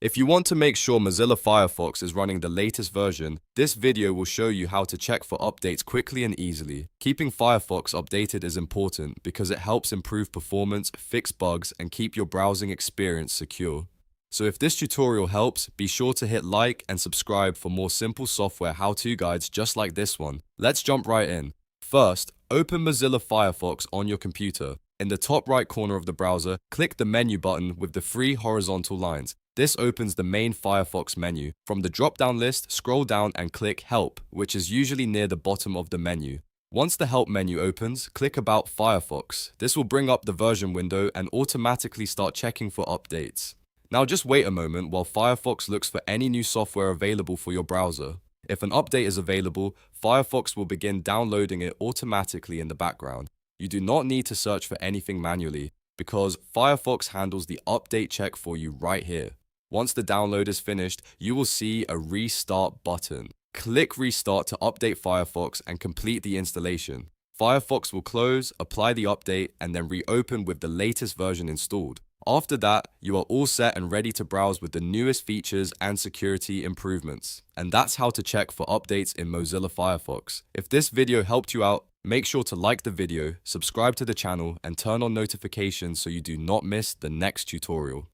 If you want to make sure Mozilla Firefox is running the latest version, this video will show you how to check for updates quickly and easily. Keeping Firefox updated is important because it helps improve performance, fix bugs, and keep your browsing experience secure. So if this tutorial helps, be sure to hit like and subscribe for more simple software how-to guides just like this one. Let's jump right in. First, open Mozilla Firefox on your computer. In the top right corner of the browser, click the menu button with the three horizontal lines. This opens the main Firefox menu. From the drop-down list, scroll down and click Help, which is usually near the bottom of the menu. Once the Help menu opens, click About Firefox. This will bring up the version window and automatically start checking for updates. Now just wait a moment while Firefox looks for any new software available for your browser. If an update is available, Firefox will begin downloading it automatically in the background. You do not need to search for anything manually, because Firefox handles the update check for you right here. Once the download is finished, you will see a Restart button. Click Restart to update Firefox and complete the installation. Firefox will close, apply the update, and then reopen with the latest version installed. After that, you are all set and ready to browse with the newest features and security improvements. And that's how to check for updates in Mozilla Firefox. If this video helped you out, make sure to like the video, subscribe to the channel, and turn on notifications so you do not miss the next tutorial.